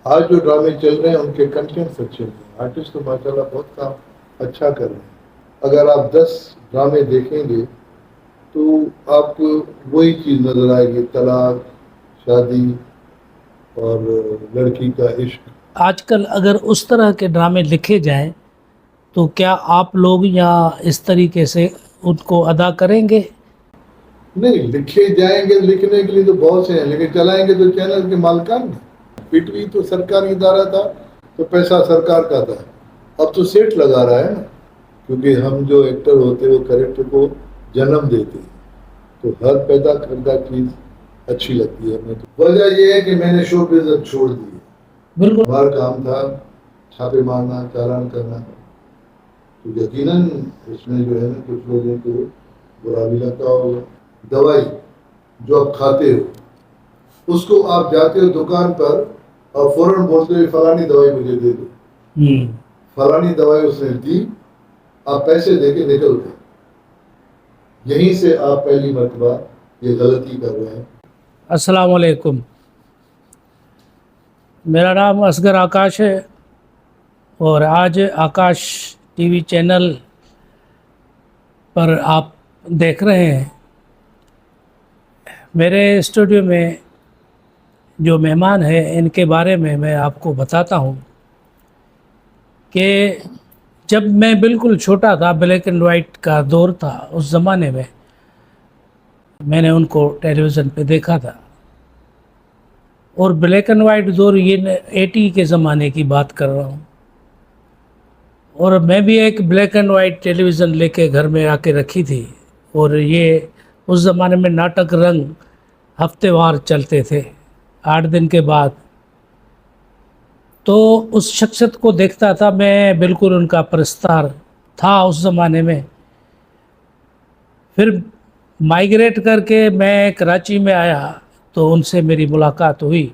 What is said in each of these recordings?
آج جو ڈرامے چل رہے ہیں ان کے کنٹینٹس اچھے ہیں، آرٹسٹ تو ماشاءاللہ بہت کام اچھا کر رہے ہیں۔ اگر آپ 10 ڈرامے دیکھیں گے تو آپ کو وہی چیز نظر آئے گی، طلاق، شادی اور لڑکی کا عشق۔ آج کل اگر اس طرح کے ڈرامے لکھے جائیں تو کیا آپ لوگ یا اس طریقے سے ان کو ادا کریں گے؟ نہیں، لکھے جائیں گے، لکھنے کے لیے تو بہت سے ہیں، لیکن چلائیں گے تو چینل کے مالکان نہیں۔ پی ٹی وی تو سرکاری ادارہ تھا تو پیسہ سرکار کا تھا، اب تو سیٹ لگا رہا ہے نا، کیونکہ ہم جو ایکٹر ہوتے ہیں وہ کریکٹر کو جنم دیتے ہیں، تو ہر پیدا کردہ چیز اچھی لگتی ہے ہمیں۔ وجہ یہ ہے کہ میں نے شو بزنس چھوڑ دی، بالکل ہمارا کام تھا چھاپے مارنا، چالان کرنا، تو یقیناً اس میں جو ہے نا کچھ لوگوں کو برا بھی لگتا ہوگا۔ دوائی جو آپ کھاتے ہو اس کو آپ جاتے ہو دکان پر اور فوراً بولتے ہو فلانی دوائی مجھے دے دو، فلانی دوائی اس نے دی، آپ پیسے دے کے نکل گئے، یہیں سے آپ پہلی مرتبہ یہ غلطی کر رہے ہیں۔ السلام علیکم، میرا نام اصغر آکاش ہے اور آج آکاش ٹی وی چینل پر آپ دیکھ رہے ہیں۔ میرے اسٹوڈیو میں جو مہمان ہیں ان کے بارے میں آپ کو بتاتا ہوں کہ جب میں بالکل چھوٹا تھا، بلیک اینڈ وائٹ کا دور تھا، اس زمانے میں نے ان کو ٹیلی ویژن پہ دیکھا تھا، اور بلیک اینڈ وائٹ دور یہ 80 کے زمانے کی بات کر رہا ہوں، اور میں بھی ایک black and white television لے کے گھر میں آ کے رکھی تھی، اور یہ اس زمانے میں ناٹک رنگ ہفتے وار چلتے تھے 8 دن کے بعد، تو اس شخصیت کو دیکھتا تھا، میں بالکل ان کا پرستار تھا اس زمانے میں۔ پھر مائیگریٹ کر کے میں کراچی میں آیا تو ان سے میری ملاقات ہوئی۔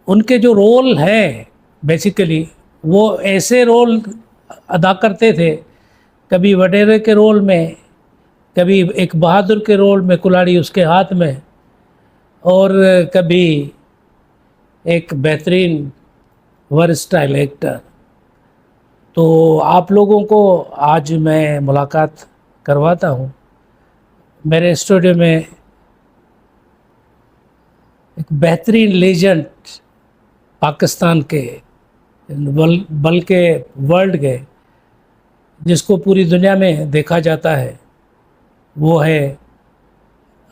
ان کے جو رول ہیں بیسیکلی وہ ایسے رول ادا کرتے تھے، کبھی وڈیرے کے رول میں، کبھی ایک بہادر کے رول میں کلاڑی اس کے ہاتھ میں، اور کبھی ایک بہترین ورسٹائل ایکٹر۔ تو آپ لوگوں کو آج میں ملاقات کرواتا ہوں۔ میرے اسٹوڈیو میں ایک بہترین لیجنڈ پاکستان کے بلکہ ورلڈ کے، جس کو پوری دنیا میں دیکھا جاتا ہے، وہ ہے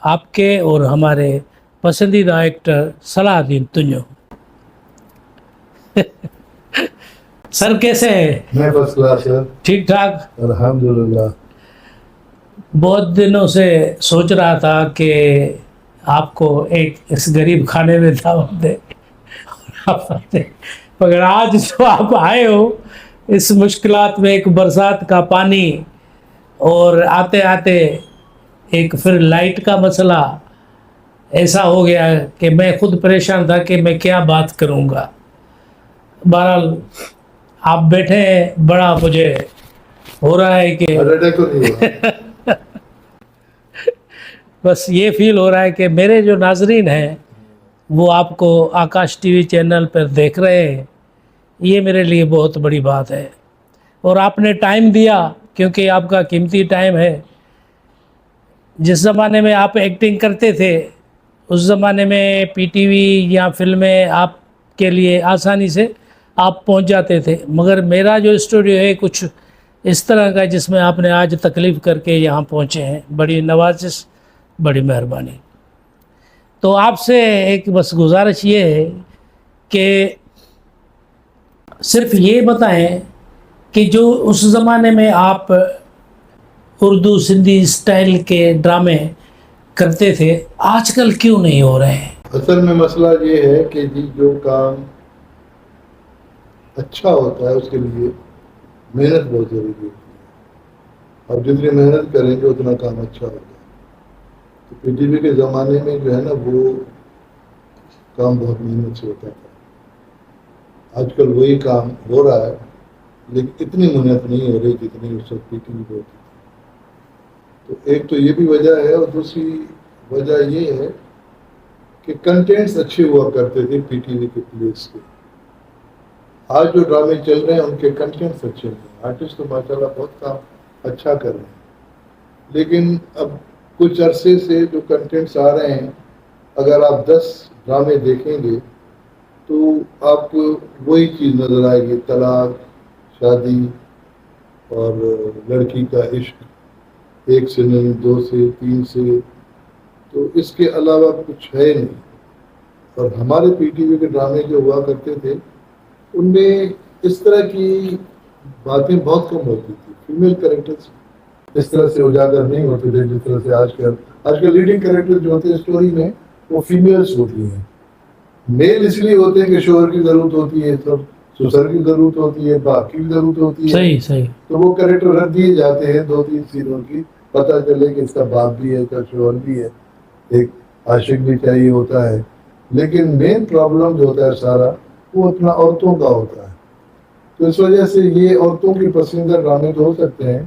آپ کے اور ہمارے پسندیدہ ایکٹر صلاح الدین تنجو۔ سر کیسے ہیں؟ میں فرسٹ کلاس سر، ٹھیک ٹھاک الحمدللہ۔ بہت دنوں سے سوچ رہا تھا کہ آپ کو ایک اس غریب کھانے میں دعوت دے، مگر آج جو آپ آئے ہو اس مشکلات میں، ایک برسات کا پانی اور آتے آتے ایک پھر لائٹ کا مسئلہ ایسا ہو گیا کہ میں خود پریشان تھا کہ میں کیا بات کروں گا۔ بہرحال آپ بیٹھے ہیں، بڑا مجھے ہو رہا ہے کہ بس یہ فیل ہو رہا ہے کہ میرے جو ناظرین ہیں وہ آپ کو آکاش ٹی وی چینل پر دیکھ رہے ہیں، یہ میرے لیے بہت بڑی بات ہے، اور آپ نے ٹائم دیا، کیونکہ آپ کا قیمتی ٹائم ہے۔ جس زمانے میں آپ ایکٹنگ کرتے تھے اس زمانے میں پی ٹی وی یا فلمیں آپ کے لیے آسانی سے آپ پہنچ جاتے تھے، مگر میرا جو اسٹوڈیو ہے کچھ اس طرح کا جس میں آپ نے آج تکلیف کر کے یہاں پہنچے ہیں، بڑی نوازش، بڑی مہربانی۔ تو آپ سے ایک بس گزارش یہ ہے کہ صرف یہ بتائیں کہ جو اس زمانے میں آپ اردو سندھی سٹائل کے ڈرامے کرتے تھے آج کل کیوں نہیں ہو رہے ہیں؟ اصل میں مسئلہ یہ ہے کہ جی جو کام اچھا ہوتا ہے اس کے لیے محنت بہت ضروری ہوتی ہے، اور جتنی محنت کریں گے اتنا کام اچھا ہوتا ہے۔ تو پی ٹی وی کے زمانے میں جو ہے نا وہ کام بہت محنت سے ہوتا تھا، آج کل وہی کام ہو رہا ہے لیکن اتنی محنت نہیں ہو رہی جتنی اس وقت پی ٹی وی پہ ہوتی تھی۔ تو ایک تو یہ بھی وجہ ہے، اور دوسری وجہ یہ ہے کہ کنٹینٹس اچھے ہوا کرتے تھے پی ٹی وی کے پلیس کے. آج جو ڈرامے چل رہے ہیں ان کے کنٹینٹس اچھے نہیں. آرٹسٹ تو ماشاء اللہ بہت کام اچھا کر رہے ہیں, لیکن اب کچھ عرصے سے جو کنٹینٹس آ رہے ہیں, اگر آپ 10 ڈرامے دیکھیں گے تو آپ کو وہی چیز نظر آئے گی, طلاق, شادی اور لڑکی کا عشق, 1 سے نہیں 2 سے 3 سے, تو اس کے علاوہ کچھ ہے نہیں. اور ہمارے پی ٹی وی کے ڈرامے جو ہوا کرتے تھے ان میں اس طرح کی باتیں بہت کم ہوتی تھی. فیمیل کریکٹرز اس طرح سے اجاگر نہیں ہوتے تھے جس طرح سے آج کل لیڈنگ کریکٹر جو ہوتے ہیں اسٹوری میں وہ فیمیلز ہوتی ہیں. میل اس لیے ہوتے ہیں کہ شوہر کی ضرورت ہوتی ہے, سب سسر کی ضرورت ہوتی ہے, باپ کی بھی ضرورت ہوتی ہے. صحیح صحیح. تو وہ کریکٹر رکھ دیے جاتے ہیں 2-3 سیزن کی, پتہ چلے کہ اس کا باپ بھی ہے, اس کا شوہر بھی ہے, ایک عاشق بھی چاہیے ہوتا ہے. لیکن مین پرابلم جو ہوتا ہے سارا وہ اپنا عورتوں کا ہوتا ہے. تو اس وجہ سے یہ عورتوں کی پسندیدہ ڈرامے تو ہو سکتے ہیں,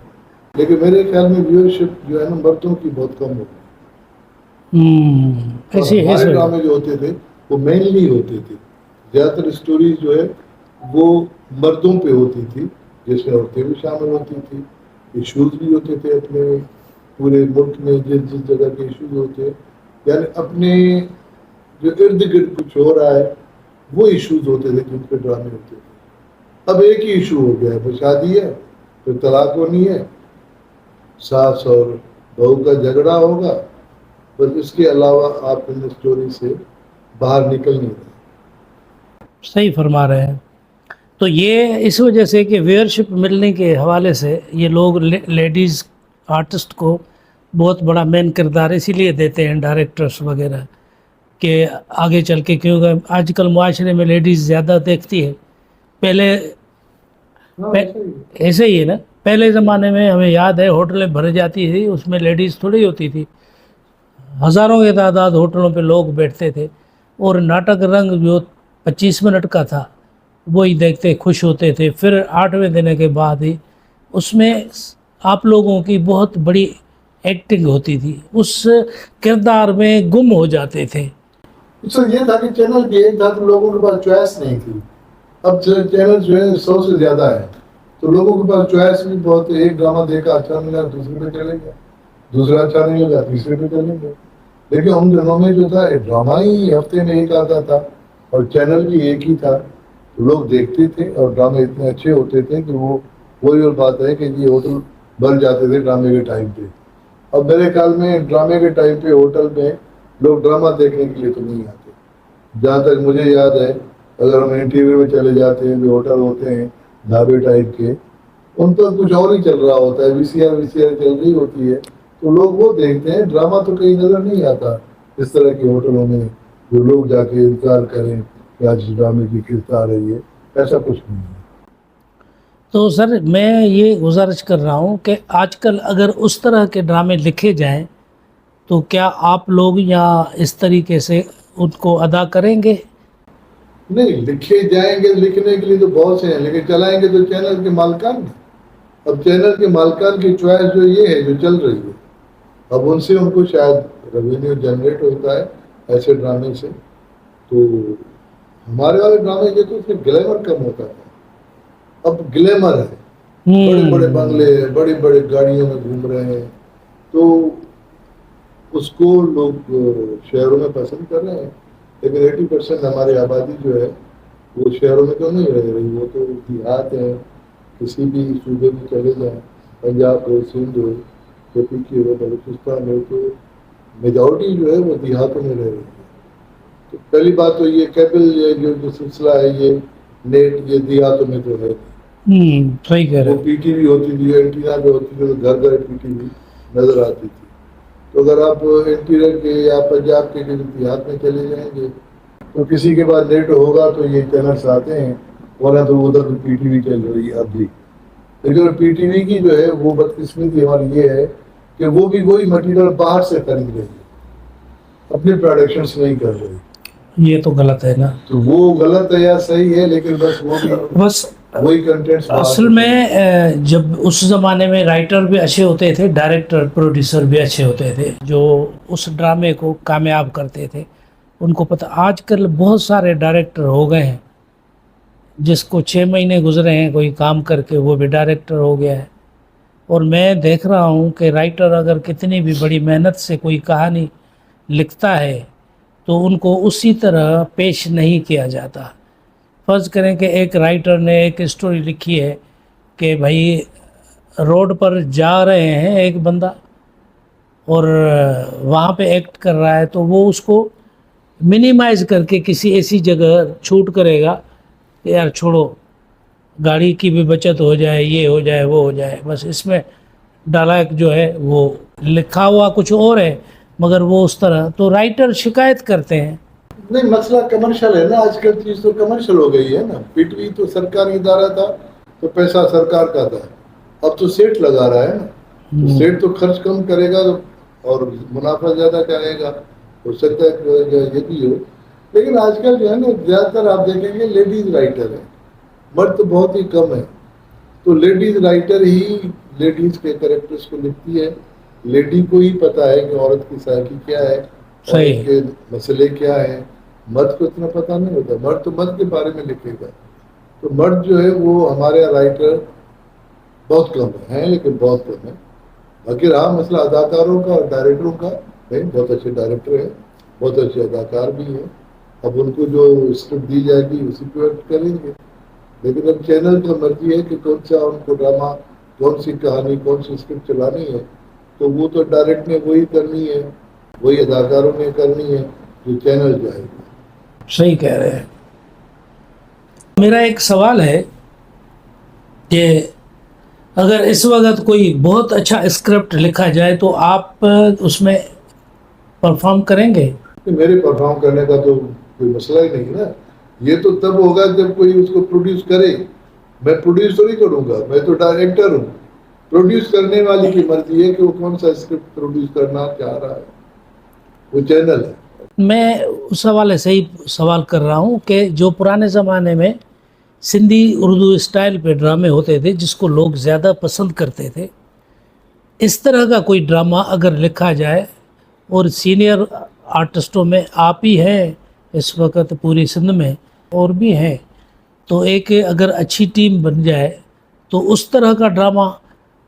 لیکن میرے خیال میں ویورشپ جو ہے نا مردوں کی بہت کم ہوتی ہے. ہمارے ڈرامے جو ہوتے تھے وہ مینلی ہوتے تھے, زیادہ تر اسٹوریز جو ہے وہ مردوں پہ ہوتی تھی, جس میں عورتیں بھی شامل ہوتی تھی. ایشوز بھی ہوتے تھے اپنے پورے ملک میں, جس جگہ کے ایشوز ہوتے, یعنی اپنے جو ارد گرد کچھ ہو رہا ہے وہ ایشوز ہوتے تھے جن پہ ڈرامے ہوتے تھے. اب ایک ہی ایشو ہو گیا ہے, وہ شادی ہے, پھر طلاق ہونی ہے, ساس اور بہو کا جھگڑا ہوگا, بس اس کے علاوہ آپ ان اسٹوری سے باہر نکل نہیں رہے. صحیح فرما رہے ہیں. تو یہ اس وجہ سے کہ ویئرشپ ملنے کے حوالے سے یہ لوگ لیڈیز آرٹسٹ کو بہت بڑا مین کردار اسی لیے دیتے ہیں ڈائریکٹرس وغیرہ کہ آگے چل کے, کیونکہ آج کل معاشرے میں لیڈیز زیادہ دیکھتی ہے. پہلے ایسے ہی ہے نا, پہلے زمانے میں ہمیں یاد ہے ہوٹلیں بھر جاتی تھی, اس میں لیڈیز تھوڑی ہوتی تھی, ہزاروں کی تعداد ہوٹلوں پہ لوگ بیٹھتے تھے, اور ناٹک رنگ جو 25 منٹ کا تھا وہی دیکھتے خوش ہوتے تھے. پھر 8ویں دن کے بعد ہی اس میں آپ لوگوں کی بہت بڑی ایکٹنگ ہوتی تھی, اس کردار میں گم ہو جاتے تھے. یہ تھا کہ چینل بھی ایک تھا تو لوگوں کے پاس چوائس نہیں تھی. اب چینل جو ہے 100 سے زیادہ ہے تو لوگوں کے پاس چوائس بھی بہت ہے. ایک ڈرامہ دیکھا اچھا ملا دوسرے پہ چلے گیا, دوسرا اچھا نہیں لگا تیسرے پہ چلے گئے. لیکن ان دنوں میں جو تھا ڈرامہ ہی ہفتے میں ایک آتا تھا اور چینل بھی ایک ہی تھا, تو لوگ دیکھتے تھے اور ڈرامے اتنے اچھے ہوتے تھے کہ وہ وہی اور بات ہے کہ یہ ہوٹل بن جاتے تھے ڈرامے کے ٹائم پہ. اب میرے خیال میں ڈرامے کے ٹائم پہ ہوٹل میں لوگ ڈرامہ دیکھنے کے لیے تو نہیں آتے. جہاں تک مجھے یاد ہے اگر ہم انٹیریور میں چلے جاتے ہیں جو ہوٹل ہوتے ہیں ڈھابے ٹائپ کے, ان پر کچھ اور ہی چل رہا ہوتا ہے, وی سی آر چل رہی ہوتی ہے, تو لوگ وہ دیکھتے ہیں. ڈرامہ تو کہیں نظر نہیں آتا اس طرح کے ہوٹلوں میں جو لوگ جا کے انتظار کریں کہ آج ڈرامے کی قسط آ رہی ہے, ایسا کچھ نہیں ہے. تو سر میں یہ گزارش کر رہا ہوں کہ آج کل اگر اس طرح کے ڈرامے لکھے جائیں تو کیا آپ لوگ یا اس طریقے سے ان کو ادا کریں گے؟ نہیں, لکھے جائیں گے, لکھنے کے لیے تو بہت سے ہیں, لیکن چلائیں گے تو چینل کے مالکان. اب چینل کے مالکان کی چوائس جو یہ ہے جو چل رہی ہے, اب ان سے ان کو شاید ریونیو جنریٹ ہوتا ہے ایسے ڈرامے سے. تو ہمارے والے ڈرامے کے تو صرف گلیمر کم ہوتا ہے. اب گلیمر ہے, بڑے بڑے بنگلے, بڑی بڑی گاڑیوں میں گھوم رہے ہیں, تو اس کو لوگ شہروں میں پسند کر رہے ہیں. لیکن 80% ہماری آبادی جو ہے وہ شہروں میں تو نہیں رہ رہی, وہ تو دیہات ہیں. کسی بھی صوبے میں چلے جائیں, پنجاب ہو, سندھ ہو, کے پی کی ہو, بلوچستان ہو, تو میجورٹی جو ہے وہ دیہاتوں میں رہ رہی ہے. تو پہلی بات تو یہ کیبل جو سلسلہ ہے یہ نیٹ یہ دیہاتوں میں تو ہے. صحیح کہہ رہے وہ پی ٹی وی ہوتی تھی, اینٹینا پہ ہوتی تھی, تو گھر گھر پی ٹی وی نظر آتی تھی. تو اگر آپ انٹیریئر کے یا پنجاب کے دیہات میں چلے جائیں گے تو کسی کے پاس نیٹ ہوگا تو یہ چینلس آتے ہیں, ورنہ تو ادھر پی ٹی وی چل رہی ہے اب بھی. لیکن پی ٹی وی کی جو ہے وہ بدقسمتی ہماری یہ ہے کہ وہ بھی وہی مٹیریل باہر سے خرید رہی ہے, اپنی پروڈکشنس نہیں کر رہی. یہ تو غلط ہے نا. تو وہ غلط ہے یا صحیح ہے, لیکن بس وہ بھی بس وہی کنٹینٹس. اصل میں جب اس زمانے میں رائٹر بھی اچھے ہوتے تھے, ڈائریکٹر پروڈیوسر بھی اچھے ہوتے تھے جو اس ڈرامے کو کامیاب کرتے تھے. ان کو پتہ. آج کل بہت سارے ڈائریکٹر ہو گئے ہیں, جس کو 6 مہینے گزرے ہیں کوئی کام کر کے وہ بھی ڈائریکٹر ہو گیا ہے. اور میں دیکھ رہا ہوں کہ رائٹر اگر کتنی بھی بڑی محنت سے کوئی کہانی لکھتا ہے تو ان کو اسی طرح پیش نہیں کیا جاتا. فرض کریں کہ ایک رائٹر نے ایک اسٹوری لکھی ہے کہ بھائی روڈ پر جا رہے ہیں ایک بندہ اور وہاں پہ ایکٹ کر رہا ہے, تو وہ اس کو منیمائز کر کے کسی ایسی جگہ چھوٹ کرے گا کہ یار چھوڑو, گاڑی کی بھی بچت ہو جائے, یہ ہو جائے وہ ہو جائے. بس اس میں ڈائلاگ جو ہے وہ لکھا ہوا کچھ اور ہے مگر وہ اس طرح. تو رائٹر شکایت کرتے ہیں. نہیں, مسئلہ کمرشل ہے نا, آج کل چیز تو کمرشل ہو گئی ہے نا. پی ٹی وی تو سرکاری ادارہ تھا تو پیسہ سرکار کا تھا, اب تو سیٹ لگا رہا ہے نا, تو سیٹ تو خرچ کم کرے گا اور منافع زیادہ کرے گا. ہو سکتا ہے یہ بھی ہو, لیکن آج کل جو ہے نا زیادہ تر آپ دیکھیں گے لیڈیز رائٹر ہیں, مرد تو بہت ہی کم ہے. تو لیڈیز رائٹر ہی لیڈیز کے کریکٹرز کو لکھتی ہے. لیڈی کو ہی پتا ہے کہ عورت کی سائیکی کیا ہے, عورت کے مسئلے کیا ہیں. مرد کو اتنا پتہ نہیں ہوتا. مرد تو مرد کے بارے میں لکھے گا. تو مرد جو ہے وہ ہمارے رائٹر بہت کم ہیں, لیکن بہت کم ہے. باقی رہا مسئلہ اداکاروں کا اور ڈائریکٹروں کا, بہت اچھے ڈائریکٹر ہیں, بہت اچھے اداکار بھی ہیں. اب ان کو جو اسکرپٹ دی جائے گی اسی پہ ایکٹ کریں گے. لیکن اب چینل کا مرضی ہے کہ کون سا ان کو ڈرامہ, کون سی کہانی, کون سی اسکرپٹ چلانی ہے. تو وہ تو ڈائریکٹ نے وہی کرنی ہے, وہی اداکاروں نے کرنی ہے جو چینل جائے گی. صحیح کہہ رہے ہیں. میرا ایک سوال ہے کہ اگر اس وقت کوئی بہت اچھا اسکرپٹ لکھا جائے تو آپ اس میں پرفارم کریں گے؟ میرے پرفارم کرنے کا تو کوئی مسئلہ ہی نہیں نا. یہ تو تب ہوگا جب کوئی اس کو پروڈیوس کرے. میں پروڈیوس تو نہیں کروں گا, میں تو ڈائریکٹر ہوں. پروڈیوس کرنے والی کی مرضی ہے کہ وہ کون سا اسکرپٹ پروڈیوس کرنا چاہ رہا ہے, وہ چینل ہے. میں اس حوالے سے ہی سوال کر رہا ہوں کہ جو پرانے زمانے میں سندھی اردو اسٹائل پہ ڈرامے ہوتے تھے جس کو لوگ زیادہ پسند کرتے تھے, اس طرح کا کوئی ڈرامہ اگر لکھا جائے, اور سینئر آرٹسٹوں میں آپ ہی ہیں اس وقت پوری سندھ میں اور بھی ہیں, تو ایک اگر اچھی ٹیم بن جائے تو اس طرح کا ڈرامہ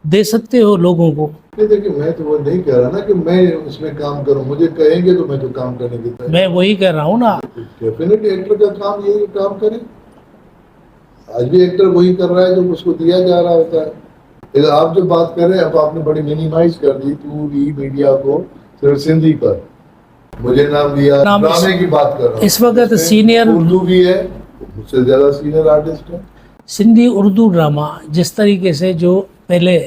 دے سکتے ہو لوگوں کو؟ دیکھیں, میں تو وہ نہیں کہہ رہا نا کہ میں اس میں کام کروں. مجھے کہیں گے تو میں تو کام کرنے دیتا ہوں. میں وہی کہہ رہا ہوں نا. ڈیفینیٹلی ایکٹر کا کام یہ کام کرے. آج بھی ایکٹر وہی کر رہا ہے جو اس کو دیا جا رہا ہوتا ہے. لیکن آپ جو بات کر رہے ہیں اب آپ نے بڑی منیمائز کر دی پوری میڈیا کو صرف سندھی پر. مجھے نام دیا, ڈرامے کی بات کر رہا ہوں. اس وقت سینئر اردو بھی ہے, مجھ سے زیادہ سینئر آرٹسٹ ہے. سندھی اردو ڈرامہ جس طریقے سے جو پہلے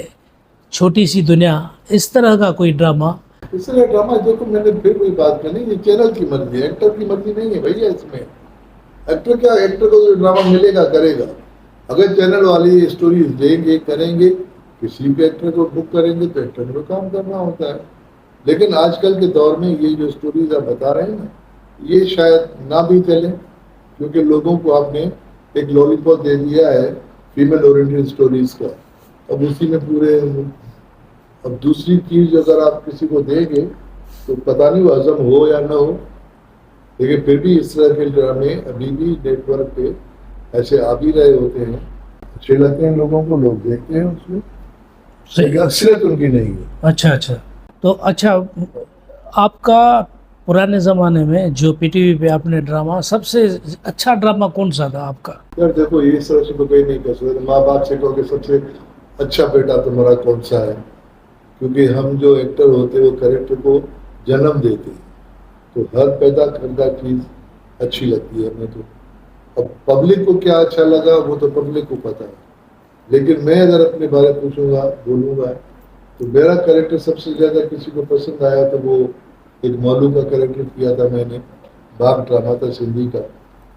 چھوٹی سی دنیا, اس طرح کا کوئی ڈرامہ. اس طرح ڈرامہ دیکھو, میں نے پھر کوئی بات کرنی, یہ چینل کی مرضی ہے, ایکٹر کی مرضی نہیں ہے بھیا. اس میں ایکٹر کیا, ایکٹر کو جو ڈرامہ ملے گا کرے گا. اگر چینل والی اسٹوریز لیں گے کریں گے, کسی بھی ایکٹر کو بک کریں گے تو ایکٹر کو کام کرنا ہوتا ہے. لیکن آج کل کے دور میں یہ جو اسٹوریز آپ بتا رہے ہیں نا, یہ شاید نہ بھی چلیں, کیونکہ لوگوں کو آپ نے ایک لالی پاپ دے دیا ہے فیمیل اورینٹڈ اسٹوریز کا. اب اسی میں پورے, اب دوسری چیز اگر آپ کسی کو دیں گے تو پتہ نہیں وہ ہضم ہو یا نہ ہو. لیکن پھر بھی اس طرح کے ڈرامے ابھی بھی نیٹ ورک پہ ایسے آ بھی رہے ہوتے ہیں, اچھے لگتے ہیں لوگوں کو, لوگ دیکھتے ہیں اس میں, لیکن اکثریت ان کی نہیں ہے. اچھا اچھا. تو اچھا, آپ کا پرانے زمانے میں جو پی ٹی وی پہ آپ نے ڈرامہ, سب سے اچھا ڈرامہ کون سا تھا آپ کا؟ یار دیکھو, یہ طرح سے تو کوئی نہیں کہہ سکتے. ماں باپ سے کہو کہ سب سے اچھا بیٹا تمہارا کون سا ہے, کیونکہ ہم جو ایکٹر ہوتے ہیں وہ کریکٹر کو جنم دیتے ہیں, تو ہر پیدا کردہ چیز اچھی لگتی ہے ہمیں. تو اب پبلک کو کیا اچھا لگا وہ تو پبلک کو پتہ ہے. لیکن میں اگر اپنے بارے پوچھوں گا, بولوں گا, تو میرا کریکٹر سب سے زیادہ کسی کو پسند آیا تو وہ ایک مولو کا کریکٹر کیا تھا میں نے, باغ ڈرامہ تھا سندھی کا.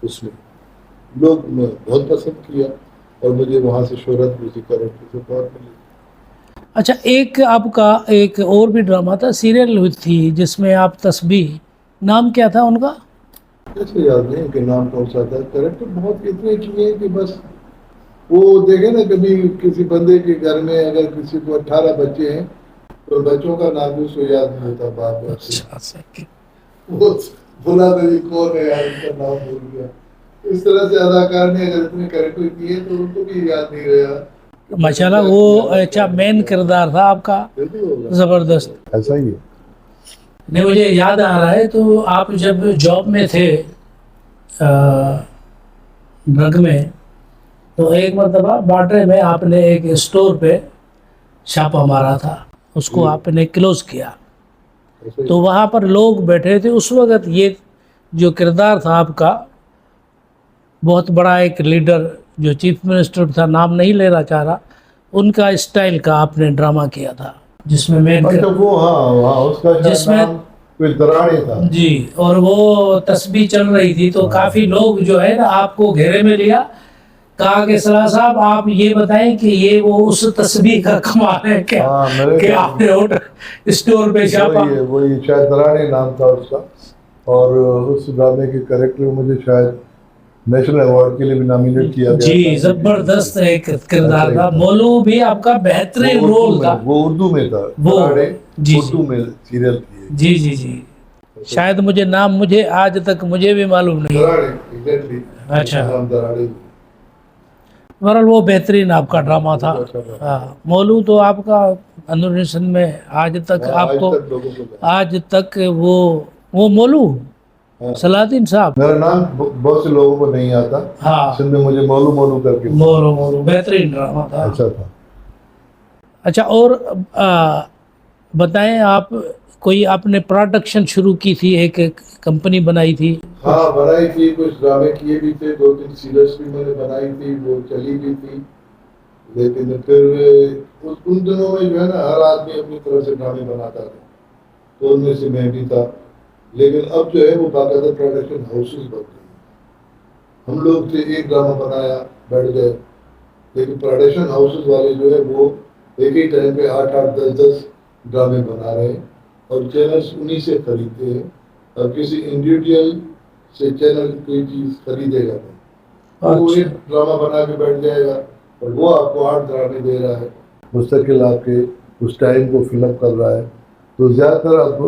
اس میں لوگ نے بہت پسند کیا اور مجھے وہاں سے شہرت بھی اسی کریکٹر سے بہت ملی. اچھا, ایک آپ کا ایک اور بھی ڈرامہ تھا, سیریل تھی جس میں آپ تسبیح, نام کیا تھا ان کا؟ ایسے یاد نہیں کہ نام کون سا تھا. کریکٹر بہت اتنے کیے ہیں کہ بس وہ دیکھیں نا, کبھی کسی بندے کے گھر میں اگر کسی کو 18 بچے ہیں تو بچوں کا نام اس کو یاد نہیں ہوتا. باپ بلا تو یہ کون ہے یار، اس کا نام بھول گیا. اس طرح سے اداکار نے اگر اتنے کریکٹر کیے تو ان کو بھی یاد نہیں رہا. ماشاءاللہ وہ اچھا مین کردار تھا آپ کا، زبردست. ایسا ہی ہے. نہیں مجھے یاد آ رہا ہے، تو آپ جب جاب میں تھے ڈرگ میں، تو ایک مرتبہ باٹرے میں آپ نے ایک اسٹور پہ چھاپا مارا تھا، اس کو آپ نے کلوز کیا. تو وہاں پر لوگ بیٹھے تھے اس وقت. یہ جو کردار تھا آپ کا، بہت بڑا ایک لیڈر جو چیف منسٹر تھا، نام نہیں لینا چاہ رہا، ان کا اسٹائل کا آپ نے ڈرامہ کیا تھا جس میں مین وہ ہاں اس کا جس میں کوئی دراڑی تھا جی، اور وہ تسبیح چل رہی تھی تو کافی لوگ جو ہے نا آپ کو گھیرے میں لیا، کہا کہ صلاح صاحب آپ یہ بتائیں کہ یہ وہ اس تسبیح کا کمال ہے کیا کہ آپ نے اسٹور پہ چھاپا. وہی شاید دراڑی نام تھا اس کا. اور اس ڈرامے کے کریکٹر مجھے شاید نیشنل ایوارڈ کے لیے بھی نامینیٹ کیا گیا. جی زبردست ایک کردار تھا. مولو بھی آپ کا بہترین رول تھا. وہ اردو میں تھا، وہ جی اردو میں سیریل تھی. جی جی جی شاید مجھے نام آج تک مجھے بھی معلوم نہیں. اچھا بہرحال وہ بہترین آپ کا ڈرامہ تھا. ہاں مولو تو آپ کا اندرونی سندھ میں آج تک آپ کو آج تک وہ مولو صلاح الدین صاحب، میرا نام بہت سے لوگوں کو نہیں آتا. ہاں سندھ میں مجھے مولو مولو کر کے مولو بہترین ڈرامہ تھا. ایسا تھا. اچھا اور بتائیں، آپ کوئی آپ نے پروڈکشن شروع کی تھی، ایک کمپنی بنائی تھی؟ ہاں بنائی تھی، کچھ ڈرامے کیے بھی تھے، 2-3 سیریلس بھی میں نے بنائی تھی، وہ چلی بھی تھی. لیکن پھر ان دنوں میں جو ہے نا ہر آدمی اپنی طرف سے ڈرامے بناتا تھا، تو ان میں سے میں بھی تھا. لیکن اب جو ہے وہ باقاعدہ پروڈکشن ہاؤسز بن گئی. ہم لوگ تھے ایک ڈرامہ بنایا بیٹھ گئے، لیکن پروڈکشن ہاؤسز والے جو ہے وہ ایک ہی ٹائم پہ 8-8 10-10 ڈرامے بنا رہے ہیں، اور چینلز انہی سے خریدتے ہیں. اور کسی انڈیویجول سے چینل کوئی چیز خریدے گا نہیں، وہ ایک ڈرامہ بنا کے بیٹھ جائے گا اور وہ آپ کو 8 ڈرامے دے رہا ہے، مستقل آپ کے اس ٹائم کو فل اپ کر رہا ہے. تو زیادہ تر اب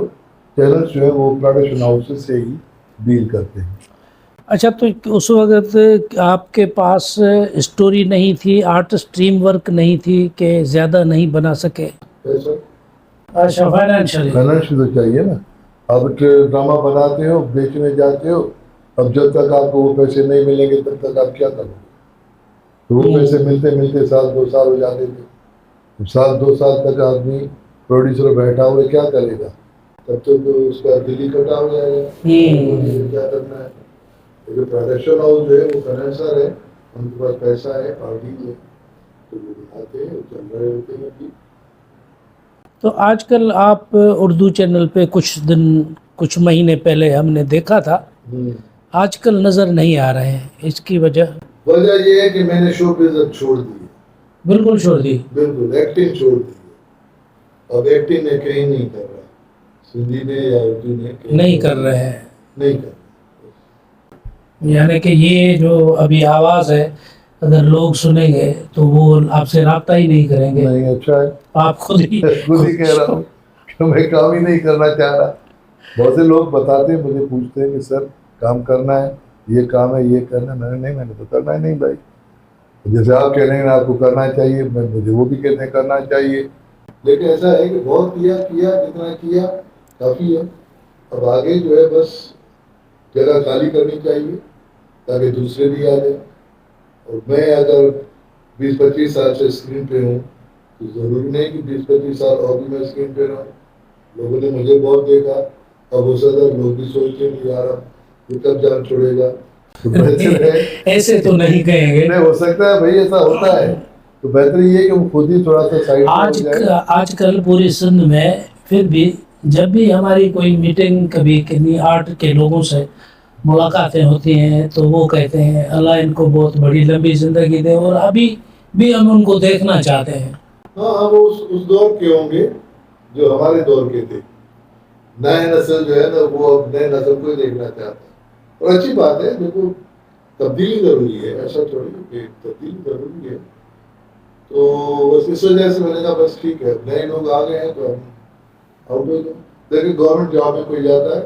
چینلز جو ہے وہ پروڈکشن ہاؤسز سے ہی ڈیل کرتے ہیں. اچھا تو اس وقت آپ کے پاس اسٹوری نہیں تھی، آرٹسٹ ٹیم ورک نہیں تھی کہ زیادہ نہیں بنا سکے؟ اچھا فائنینشلی تو چاہیے نا. اب ڈرامہ بناتے ہو، بیچنے جاتے ہو، اب جب تک آپ کو وہ پیسے نہیں ملیں گے تب تک آپ کیا کرو گے؟ تو وہ پیسے ملتے ملتے 1-2 سال ہو جاتے تھے. 1-2 سال تک آدمی پروڈیوسر بیٹھا ہوئے کیا کرے گا؟ تب تک اس کا دل ہی کٹا ہو جائے گا. کیا کرنا ہے؟ لیکن پروڈکشن ہاؤس جو ہے وہ فائنینسر ہے، ان کے پاس پیسہ ہے، پارٹی ہے، تو وہ بناتے ہیں، چل رہے ہوتے ہیں. ابھی تو آج کل آپ اردو چینل پہ کچھ مہینے پہلے ہم نے دیکھا تھا، آج کل نظر نہیں آ رہے ہیں، اس کی وجہ یہ ہے کہ میں نے شو بزنس چھوڑ دی. بالکل چھوڑ دی. بالکل ایکٹنگ چھوڑ دی. اب ایکٹنگ میں کہیں نہیں کر رہا، سندھی میں یا اردو میں نہیں کر رہے ہیں. نہیں کر رہا. یعنی کہ یہ جو ابھی آواز ہے، اگر لوگ سنیں گے تو وہ آپ سے رابطہ ہی نہیں کریں گے. نہیں اچھا ہے، آپ خود ہی کہہ رہا ہوں کہ میں کام ہی نہیں کرنا چاہ رہا. بہت سے لوگ بتاتے ہیں، مجھے پوچھتے ہیں کہ سر کام کرنا ہے، یہ کام ہے، یہ کرنا ہے. میں نے تو کرنا ہے نہیں بھائی. جیسے آپ کہہ رہے ہیں آپ کو کرنا چاہیے، مجھے وہ بھی کہتے ہیں کرنا چاہیے. لیکن ایسا ہے کہ بہت کیا جتنا کیا کافی ہے. اب آگے جو ہے بس جگہ خالی کرنی چاہیے تاکہ دوسرے بھی آ جائیں. اور میں اگر 20-25 سال سے اسکرین پہ ہوں تو ضروری نہیں کہ 20-25 سال اور بھی میں اسکرین پہ رہوں. لوگوں نے مجھے بہت دیکھا، اب وہ صدر لوگ بھی سوچتے نہیں یار یہ کب جان چھوڑے گا. ایسے تو نہیں کہیں گے. نہیں ہو سکتا ہے بھائی، ایسا ہوتا ہے. تو بہتر یہ ہے کہ وہ خود ہی تھوڑا سا سائڈ. آج کل پوری سندھ میں پھر بھی جب بھی ہماری کوئی میٹنگ کبھی کہیں آرٹ کے لوگوں سے ملاقاتیں ہوتی ہیں تو وہ کہتے ہیں اللہ ان کو بہت بڑی لمبی زندگی دے، اور ابھی بھی ہم ان کو دیکھنا چاہتے ہیں. ہاں وہ اس دور کے ہوں گے جو ہمارے دور کے تھے. نئے نسل جو ہے نا وہ اب نئے نسل کو ہی دیکھنا چاہتا ہے، اور اچھی بات ہے. دیکھو تبدیلی ضروری ہے، ایسا تھوڑی کہ تبدیلی ضروری ہے. تو بس اس وجہ سے میں نے کہا بس ٹھیک ہے، نئے لوگ آ گئے ہیں تو ہم آؤٹ ہو جائیں. لیکن گورنمنٹ جاب میں کوئی جاتا ہے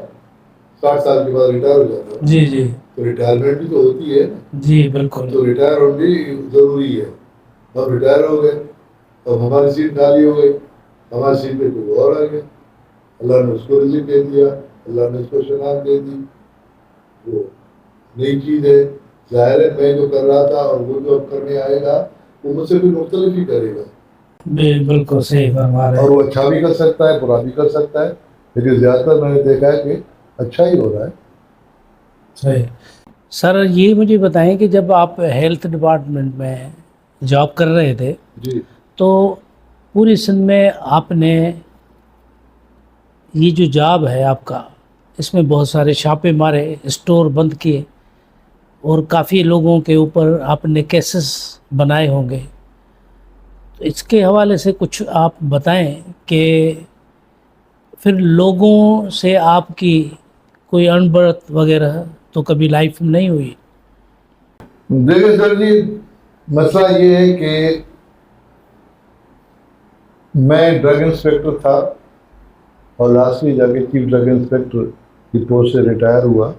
60 سال کے بعد ریٹائر ہو جاتا ہے. جی جی تو ریٹائرمنٹ بھی تو ہوتی ہے نا. جی بالکل. تو ریٹائر ہونا بھی ضروری ہے. اب ریٹائر ہو گئے, اب ہماری سیٹ خالی ہو گئی, ہماری سیٹ پہ کوئی اور آ گیا. اللہ نے اس کو رزق دے دیا, اللہ نے اس کو شناخت دے دی. وہ نئی چیز ہے. ظاہر ہے میں جو کر رہا تھا اور وہ جو اب کرنے آئے گا وہ مجھ سے بھی مختلف ہی کرے گا. بالکل صحیح فرما رہے ہیں. اور وہ اچھا بھی کر سکتا ہے, برا بھی کر سکتا ہے, لیکن زیادہ تر میں نے دیکھا ہے کہ اچھا ہی ہو رہا ہے. صحیح. سر یہ مجھے بتائیں کہ جب آپ ہیلتھ ڈپارٹمنٹ میں جاب کر رہے تھے جی تو پوری سندھ میں آپ نے یہ جو جاب ہے آپ کا اس میں بہت سارے چھاپے مارے, اسٹور بند کیے اور کافی لوگوں کے اوپر آپ نے کیسز بنائے ہوں گے. تو اس کے حوالے سے کچھ آپ بتائیں کہ پھر لوگوں سے آپ کی کوئی انبرت وغیرہ تو کبھی لائف میں نہیں ہوئی؟ دیکھیں سر جی, مسئلہ یہ ہے کہ میں ڈرگ انسپیکٹر تھا اور لاسٹلی جا کے چیف ڈرگ انسپیکٹر کی پوسٹ سے ریٹائر ہوا.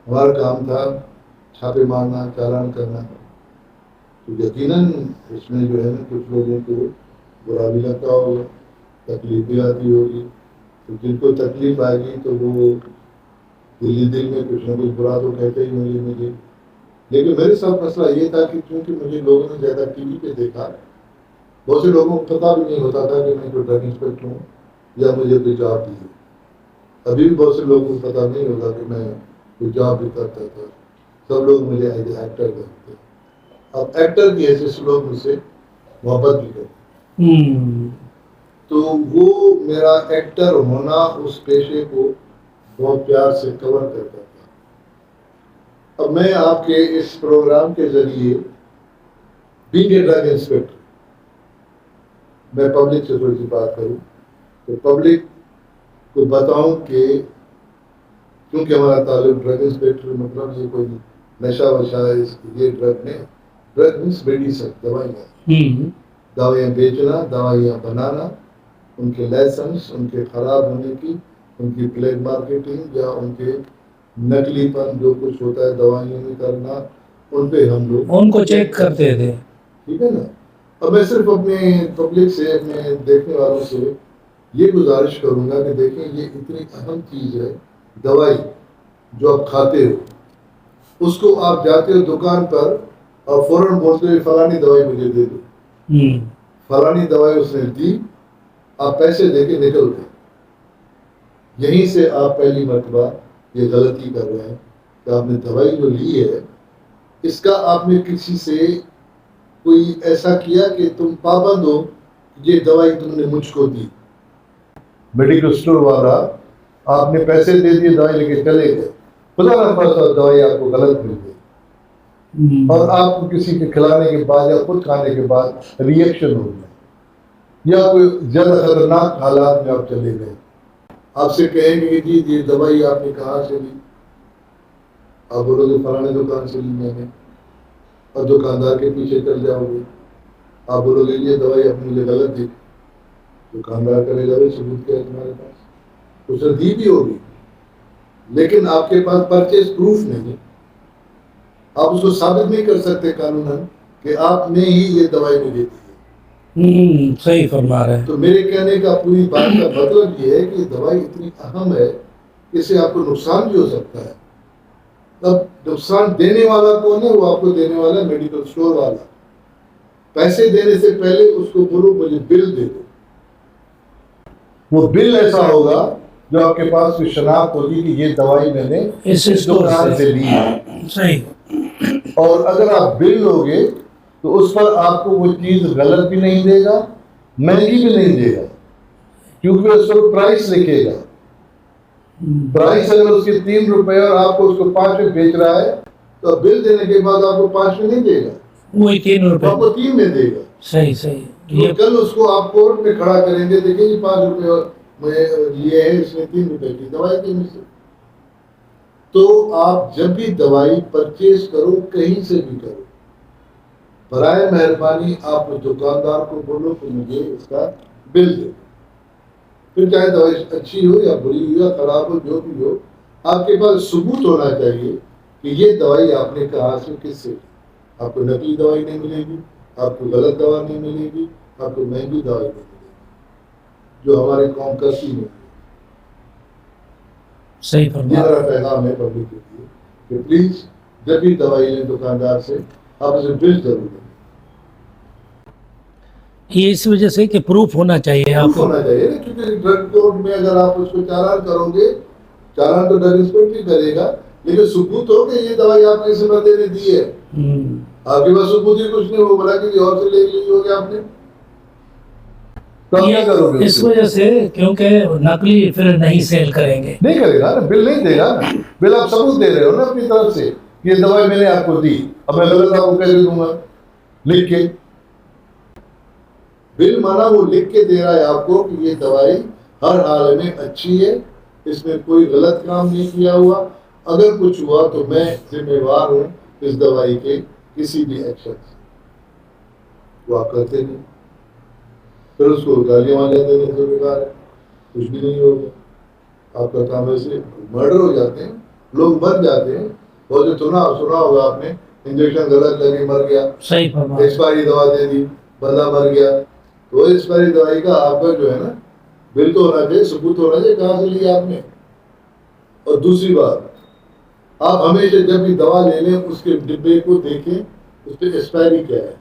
ہمارا کام تھا چھاپے مارنا, چالان کرنا. تو یقیناً اس میں جو ہے نا کچھ لوگوں کو برا بھی لگتا ہوگا, تکلیف بھی آتی ہوگی. تو جن کو تکلیف آئے گی تو وہ دل میں کچھ نہ کچھ برا تو کہتے ہی ہوں گے مجھے. لیکن میرے ساتھ مسئلہ یہ تھا کہ چونکہ مجھے لوگوں نے زیادہ ٹی وی پہ دیکھا, بہت سے لوگوں کو پتا بھی نہیں ہوتا تھا کہ میں کوئی ڈرگ انسپیکٹر ہوں یا مجھے کوئی جاب دی ہے. ابھی بھی بہت سے لوگوں کو پتا نہیں ہوتا کہ میں کوئی جاب بھی کرتا تھا. سب لوگ مجھے ایکٹر کہتے ہیں. اب ایکٹر کی حیثیت سے لوگ مجھ سے محبت بھی کرتے ہیں. تو وہ میرا ایکٹر ہونا اس پیشے کو بہت پیار سے کور کرتا تھا. اب میں آپ کے اس پروگرام کے ذریعے بینگ اے ڈرگ انسپیکٹر میں پبلک سے تھوڑی سی بات کروں تو پبلک کو بتاؤں کہ کیونکہ ہمارا تعلق ڈرگ انسپیکٹر مطلب یہ کوئی نشہ وشہ ہے, یہ ڈرگ میں ڈرگ مینس میڈیسن, دوائیاں بیچنا, دوائیاں بنانا, ان کے لائسنس, ان کے خراب ہونے کی, ان کی بلیک مارکیٹنگ یا ان کے نقلی پن جو کچھ ہوتا ہے دوائیوں میں کرنا, ان پہ ہم لوگ ان کو چیک کرتے تھے. ٹھیک ہے نا. اور میں صرف اپنے پبلک سے, اپنے دیکھنے والوں سے یہ گزارش کروں گا کہ دیکھیں یہ اتنی اہم چیز ہے دوائی جو آپ کھاتے ہو. اس کو آپ جاتے ہو دکان پر اور فوراً بولتے ہو فلانی دوائی مجھے دے دو, فلانی دوائی اس نے دی, آپ پیسے دے کے نکل گئے. یہیں سے آپ پہلی مرتبہ یہ غلطی کر رہے ہیں کہ آپ نے دوائی جو لی ہے اس کا آپ نے کسی سے کوئی ایسا کیا کہ تم پابند ہو, یہ دوائی تم نے مجھ کو دی. میڈیکل اسٹور والا آپ نے پیسے دے دیے, دوائی لے کے چلے گئے, خدا نہ خواستہ دوائی آپ کو غلط مل گئی اور آپ کو کسی کے کھلانے کے بعد یا خود کھانے کے بعد ریئیکشن ہو گیا یا کوئی زیادہ خطرناک حالات میں آپ چلے گئے. آپ سے کہیں گے کہ جی یہ دوائی آپ نے کہاں سے لی, آپ بولو گے فلانے دکان سے لی میں نے, اور دکاندار کے پیچھے چل جاؤ گے. آپ بولو گے یہ دوائی آپ نے مجھے غلط دی, دکاندار کرے گا ثبوت کیا ہے تمہارے پاس, اس نے دی بھی ہوگی لیکن آپ کے پاس پرچیز پروف نہیں, آپ اس کو ثابت نہیں کر سکتے قانوناً کہ آپ نے ہی یہ دوائی مجھے دی ہے. صحیح فرما رہے ہیں. تو میرے کہنے کا پوری بات کا مطلب یہ ہے کہ دوائی اتنی اہم ہے کہ اس سے آپ کو نقصان بھی ہو سکتا ہے. اب نقصان دینے والا کون ہے؟ وہ آپ کو دینے والا ہے میڈیکل اسٹور والا. پیسے دینے سے پہلے اس کو بولو مجھے بل دے دو. وہ بل ایسا ہوگا جو آپ کے پاس کوئی شناخت ہوگی کہ یہ دوائی میں نے اس دکان سے لی ہے. صحیح. اور اگر آپ بل لوگے تو اس پر آپ کو وہ چیز غلط بھی نہیں دے گا, مہنگی بھی نہیں دے گا, کیونکہ اس پر پرائس لکھے گا. پرائس اگر اس کے 3 روپے اور آپ کو اس کو 5 میں بیچ رہا ہے تو بل دینے کے بعد آپ کو 5 میں نہیں دے گا, وہی 3 روپے آپ کو 3 میں دے گا. صحیح صحیح. تو کل اس کو آپ کورٹ میں کھڑا کریں گے, دیکھیں جی 5 روپے میں لیے ہیں, اس نے 3 روپے کی دوائی کی مجھ سے. تو آپ جب بھی دوائی پرچیز کرو کہیں سے بھی کرو, برائے مہربانی آپ دکاندار کو بولو کہ مجھے اس کا بل دے. پھر چاہے دوائی اچھی ہو یا بری ہو یا خراب ہو جو بھی ہو, آپ کے پاس ثبوت ہونا چاہیے کہ یہ دوائی آپ نے کہاں سے کس سے لی. آپ کو نقلی دوائی نہیں ملے گی, آپ کو غلط دوا نہیں ملے گی, آپ کو مہنگی دوائی نہیں ملے گی, جو ہماری قوم کرتی نہیں. صحیح یہ فرمایا. میرا پیغام ہے پبلک کے لیے کہ پلیز جب بھی دوائی لیں دکاندار سے آپ اسے بل ضرور دیں. یہ اس وجہ سے کہ پروف ہونا چاہیے آپ پروف کو. ہونا چاہیے نا, کیونکہ ڈرگ کورٹ میں اگر آپ اس کو چالان کرو گے, چالان تو ڈرگ انسپیکٹر ہی کرے گا, لیکن ثبوت ہو کہ یہ دوائی آپ نے اس بندے نے دی ہے. آپ کے پاس ثبوت ہی کچھ نہیں, وہ بلا کہ اور سے لے لی ہوگی آپ نے, تو آپ کیا کرو گے؟ اس وجہ سے کیونکہ نقلی پھر نہیں سیل کریں گے. نہیں کرے گا نا, بل نہیں دے گا نا. بل آپ ثبوت دے رہے ہو نا اپنی طرف سے, یہ دوائی میں نے آپ کو دی, اب میں غلط آپ کو کیسے دوں گا لکھ کے؟ بل مانا وہ لکھ کے دے رہا ہے آپ کو کہ یہ دوائی ہر حال میں اچھی ہے, اس میں کوئی غلط کام نہیں کیا ہوا, اگر کچھ ہوا تو میں ذمہ وار ہوں اس دوائی کے کسی بھی ایکشن سے. وہ آپ کرتے نہیں, پھر اس کو گالیاں والے دینے سے بیکار ہے, کچھ بھی نہیں ہوگا. آپ کا کام ایسے مرڈر ہو جاتے ہیں, لوگ مر جاتے ہیں. اور جو سنا ہوگا آپ نے, انجیکشن غلط لگے مر گیا, صحیح فرمایا. ایکسپائری دوا دے دی بندہ مر گیا. تو ایکسپائری دوائی کا آپ کا جو ہے نا بل تو ہونا چاہیے, ثبوت ہونا چاہیے کہاں سے لیا آپ نے. اور دوسری بات, آپ ہمیشہ جب بھی دوا لے لیں اس کے ڈبے کو دیکھیں اس پہ ایکسپائری کیا ہے.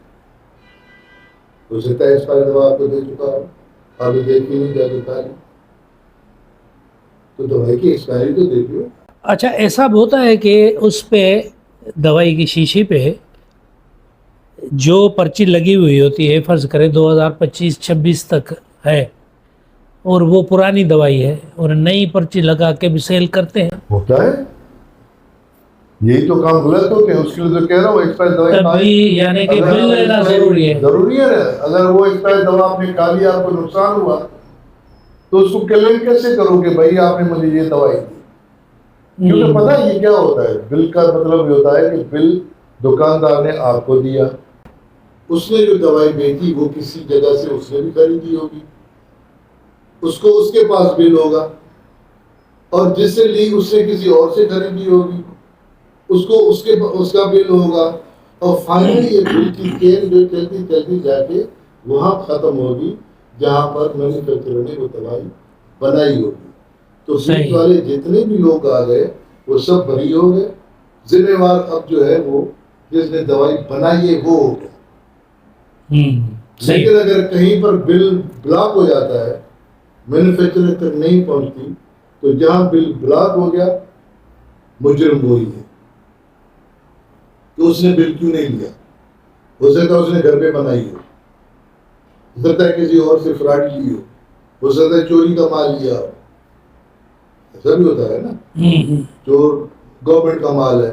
ہو سکتا ہے ایکسپائری دوا آپ کو دے چکا ہو, آپ نے دیکھی نہیں جا چکا ہے, تو دوائی کی ایکسپائری تو دیکھیے. اچھا, ایسا ہوتا ہے کہ اس پہ دوائی کی شیشی پہ جو پرچی لگی ہوئی ہوتی ہے, فرض کریں 2025-26 تک ہے, اور وہ پرانی دوائی ہے, اور نئی پرچی لگا کے بھی سیل کرتے ہیں. ہوتا ہے, یہی تو کام غلط ہوتے ہیں. اس کے لیے تو کہہ رہا ہوں ایکسپائر دوائی تبھی یعنی کہ بل لینا ضروری ہے. ضروری ہے. اگر وہ ایکسپائر دوا آپ نے کھا لیا, آپ کو نقصان ہوا, تو اس کو کلیم کیسے کرو کہ بھائی آپ نے مجھے یہ دوائی دی؟ کیونکہ پتہ ہے یہ کیا ہوتا ہے, بل کا مطلب یہ ہوتا ہے کہ بل دکاندار نے آپ کو دیا, اس نے جو دوائی بیچی وہ کسی جگہ سے اس نے بھی خریدی ہوگی, اس کو اس کے پاس بل ہوگا, اور جس سے لی اس نے کسی اور سے خریدی ہوگی, اس کو اس کا بل ہوگا, اور فائنلی یہ بل کی چین جو چلتی چلتی جا کے وہاں ختم ہوگی جہاں پر مینوفیکچرر نے وہ دوائی بنائی ہوگی. تو بل والے جتنے بھی لوگ آ گئے وہ سب بری ہو گئے. ذمہ وار اب جو ہے وہ جس نے دوائی بنائی ہے وہ ہو گیا. لیکن اگر کہیں پر بل بلاک ہو جاتا ہے, مینوفیکچرر تک نہیں پہنچتی, تو جہاں بل بلاک ہو گیا مجرم وہی ہے کہ اس نے بل کیوں نہیں لیا. ہو سکتا ہے اس نے گھر پہ بنائی ہو سکتا ہے کسی اور سے فراڈ لی ہو سکتا ہے چوری کا مال لیا ہو. ایسا بھی ہوتا ہے نا, چور گورنمنٹ کا مال ہے,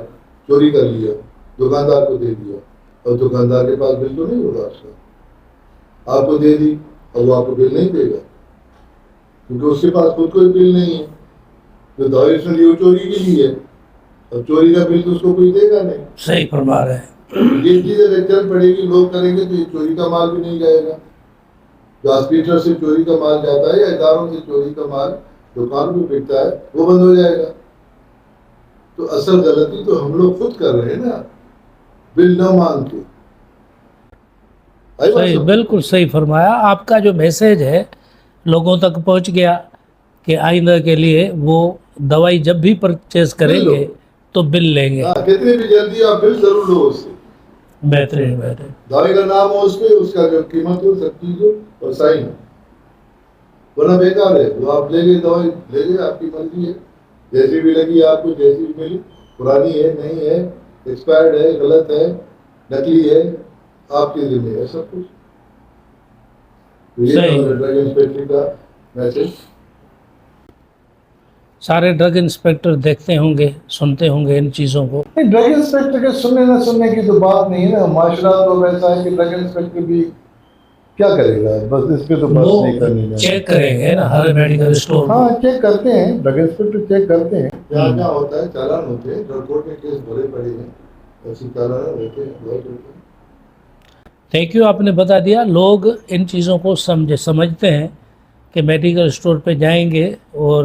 چوری کر لیا, دکاندار کو دے دیا, اور دکاندار کے پاس بل تو نہیں ہوگا اس کا, آپ کو دے دی اور وہ آپ کو بل نہیں دے گا کیونکہ اس کے پاس خود کوئی بل نہیں ہے. جو دوائی اس نے لی وہ چوری کی لی ہے, اور چوری کا بل تو اس کو کوئی دے گا نہیں. صحیح فرما رہے ہیں. یہ چیز اگر چل پڑے گی, لوگ کریں گے, تو یہ چوری کا مال بھی نہیں جائے گا. جو ہاسپٹل سے چوری کا مال جاتا ہے یا اداروں سے چوری کا مال دکان پہ بکتا ہے وہ بند ہو جائے گا. تو اصل غلطی تو ہم لوگ خود کر رہے ہیں نا, بل نہ مانگ کے. صحیح, بالکل صحیح فرمایا. آپ کا جو میسیج ہے لوگوں تک پہنچ گیا کہ آئندہ کے لیے وہ دوائی جب بھی پرچیز کریں گے تو بل لیں گے. کتنی بھی جلدی آپ بل ضرور لو اس سے. بہترین بہترین. دوائی کا نام ہو اس پہ, اس کا جو قیمت ہو, سب چیز ہو, اور سائن ہو, ورنہ بیکار ہے. وہ آپ لے گئے دوائی لے گئے, آپ کی مرضی ہے, جیسی بھی لگی آپ کو, جیسی بھی ملی, پرانی ہے نہیں ہے, ایکسپائرڈ ہے, غلط ہے, نکلی ہے, آپ کے ذمہ ہے سب کچھ. ڈرگ انسپیکٹر کا میسج سارے ڈرگ انسپیکٹر دیکھتے ہوں گے, سنتے ہوں گے ان چیزوں کو. ڈرگ انسپیکٹر کے سننے نہ سننے کی تو بات نہیں ہے نا. معاشرہ تو ایسا ہے کہ ڈرگ انسپیکٹر بھی کیا کرے گا, بس اس پہ تو بات نہیں کرنی ہے. چیک کریں گے نا ہر میڈیکل اسٹور. ہاں چیک کرتے ہیں, ڈرگ انسپیکٹر چیک کرتے ہیں. کیا کیا ہوتا ہے, چالان ہوتے ہیں, ڈرگ کورٹ میں کیس بھرے پڑے ہیں, ایسی چالان ہوتے ہیں, بہت ہوتے ہیں. تھینک یو, آپ نے بتا دیا. لوگ ان چیزوں کو سمجھتے ہیں کہ میڈیکل اسٹور پہ جائیں گے اور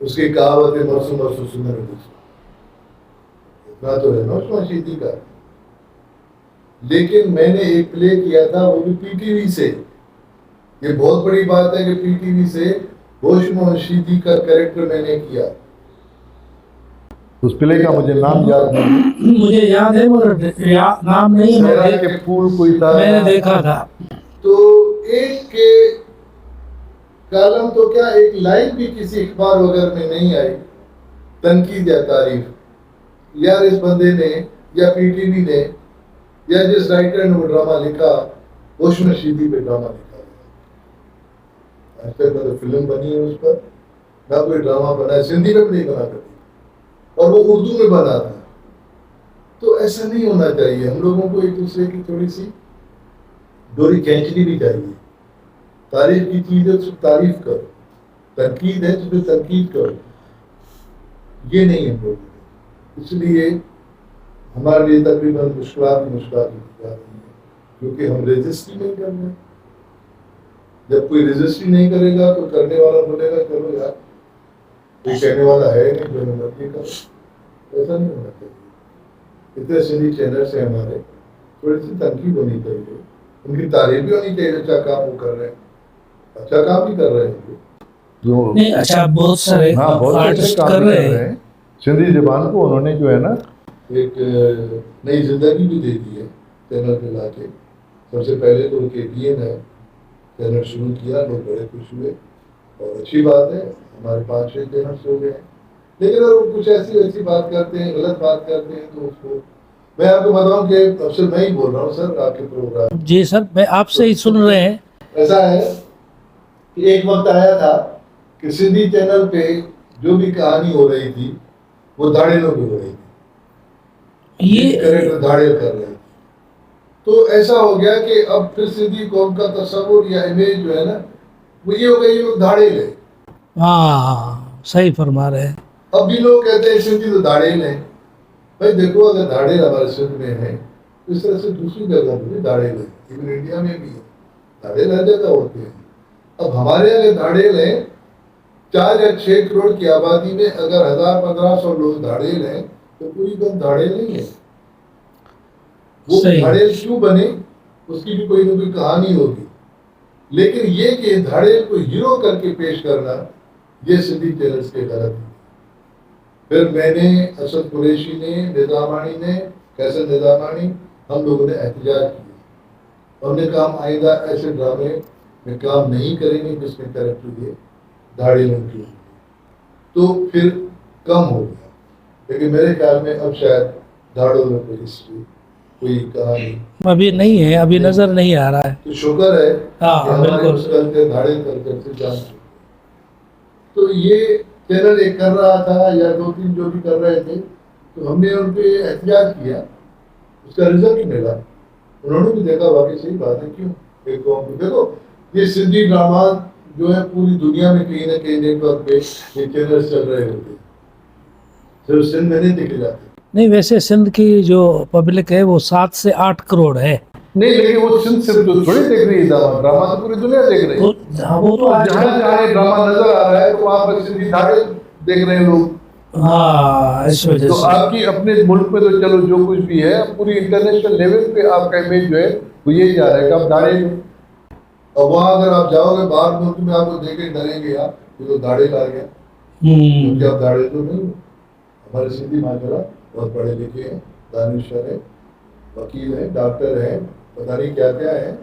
اس کی کہاوتیں مرسو مرسو سننے میں اتنا تو ہے نا عثمان شیدی کا. لیکن میں نے ایک پلے کیا تھا وہ بھی پی ٹی وی سے. یہ بہت بڑی بات ہے کہ پی ٹی وی سے ہوش شیدی کا کریکٹر میں نے کیا. اس پلے کا مجھے نام یاد نہیں, مجھے یاد ہے مگر نام نہیں ہے, کہ پھول کوئی تھا میں نے دیکھا تھا. تو ایک کے کالم تو کیا ایک لائن بھی کسی اخبار وغیرہ میں نہیں آئی تنقید یا تعریف. یار اس بندے نے یا پی ٹی وی نے یا جس رائٹر نے وہ ڈرامہ لکھا ہوش شیدی پہ ڈرامہ لکھا. آج تک نہ تو فلم بنی ہے اس پر, نہ کوئی ڈرامہ بنا ہے, سندھی میں بھی نہیں بنا کرتی, اور وہ اردو میں بنا تھا. تو ایسا نہیں ہونا چاہیے. ہم لوگوں کو ایک دوسرے کی تھوڑی سی ڈوری کھینچنی بھی چاہیے. تعریف کی چیز ہے تو تعریف کرو, تنقید ہے تو تنقید کرو. یہ نہیں ہے لوگ. اس لیے ہمارے لیے تقریباً مشکلات ہوتی جا رہی ہیں, کیونکہ ہم رجسٹ ہی نہیں کر رہے. جب کوئی رجسٹ ہی نہیں کرے گا تو کرنے والا بولے گا چلو یار کوئی کہنے والا ہے نہیں, جو مرضی کرو. ایسا نہیں ہونا چاہیے. اتنے سندھی چینلس ہیں ہمارے, تھوڑی سی تنقید ہونی چاہیے, ان کی تعریف بھی ہونی چاہیے. اچھا کام وہ کر رہے ہیں, اچھا کام بھی کر رہے ہیں جو نہیں, اچھا بہت سارے آرٹسٹ کر رہے ہیں. سندھی زبان کو انہوں نے جو ہے نا ایک نئی زندگی بھی دے دی ہے چینل پہ لا کے. سب سے پہلے تو کے پی این ہے چینل شروع کیا, لوگ بڑے خوش ہوئے اور اچھی بات ہے. ہمارے 5-6 چینلس ہو گئے ہیں. لیکن اگر وہ کچھ ایسی بات کرتے ہیں, غلط بات کرتے ہیں, تو اس کو میں آپ کو بتاؤں کہ افسر میں ہی بول رہا ہوں سر آپ کے پروگرام. جی سر, میں آپ سے ہی سن رہے ہیں. ایسا ہے کہ ایک وقت آیا تھا کہ سندھی چینل پہ جو بھی کہانی ہو رہی تھی وہ دھاڑیلوں کی ہو رہی تھی, یہ کریکٹر دھاڑیل کر رہے تھے. تو ایسا ہو گیا کہ اب پھر سندھی قوم کا تصور یا امیج جو ہے نا وہ یہ ہو گیا یہ لوگ دھاڑیل ہے. ہاں صحیح فرما رہے ہیں. اب بھی لوگ کہتے ہیں سندھی تو دھاڑیل ہیں. بھائی دیکھو, اگر دھاڑیل ہمارے سندھ میں ہے تو اس طرح سے دوسری جگہ پہ بھی دھاڑیل ہے, ایون انڈیا میں بھی ہے. دھاڑیل ہر جگہ ہوتے ہیں. اب ہمارے اگر دھاڑیل ہیں 4 یا 6 کروڑ کی آبادی میں, اگر 1000-1500 لوگ دھاڑیل ہیں تو کوئی کم دھاڑیل نہیں ہے. وہ دھاڑیل کیوں بنے اس کی بھی کوئی نہ کوئی کہانی ہوگی. لیکن یہ کہ دھاڑیل کو ہیرو کر کے پیش کرنا یہ سندھی چینلز کے غلط ہے. پھر میں نے, اسد قریشی نے, نظامانی نے, فیصل نظامانی, ہم لوگوں نے احتجاج کیا. ہم نے کہا ہم آئندہ ایسے ڈرامے میں کام نہیں کریں گے جس میں کریکٹر یہ دھاڑیلوں کی. تو پھر کم ہو گیا. لیکن میرے خیال میں اب شاید دھاڑوں میں کوئی ہسٹری کوئی کہانی ابھی نہیں ہے, ابھی نظر نہیں آ رہا ہے. تو شکر ہے کہ ہمارے بالکل. مسکل کے دھاڑے کر سے جان چکے. تو یہ چینل ایک کر رہا تھا یا 2-3 جو بھی کر رہے تھے, تو ہم نے ان پہ احتجاج کیا. اس کا رزلٹ ملا. انہوں نے بھی دیکھا واقعی صحیح بات ہے. کیوں ایک قوم کو دیکھو, یہ سندھی ڈرامہ جو ہے پوری دنیا میں کہیں نہ کہیں نیٹ ورک پہ یہ چینل چل رہے ہوتے ہیں, صرف سندھ میں نہیں دیکھے جاتے. نہیں, ویسے سندھ کی جو پبلک ہے وہ 7 سے 8 کروڑ ہے. نہیں, لیکن وہ سندھ سے تو تھوڑی دیکھ رہی ہے ڈرامہ, تو پوری دنیا دیکھ رہی ہے. وہ تو جہاں جہاں ڈرامہ نظر آ رہا ہے تو وہاں پر سندھی دھاڑے دیکھ رہے ہیں لوگ. ہاں, اس وجہ تو سے آپ کی اپنے ملک میں تو چلو جو کچھ بھی ہے, پوری انٹرنیشنل لیول پہ آپ کا امیج جو ہے وہ یہی جا رہا ہے کہ آپ دھاڑے. اور وہاں اگر آپ جاؤ گے باہر ملک میں, آپ کو دیکھ کے ڈریں گے آپ تو دھاڑے لا گیا, کیونکہ آپ دھاڑے تو نہیں. ہمارے سندھی ماشاءاللہ بہت پڑھے لکھے ہیں, دانشور ہیں, وکیل ہیں, ڈاکٹر ہیں, پتہ نہیں کیا کیا ہے,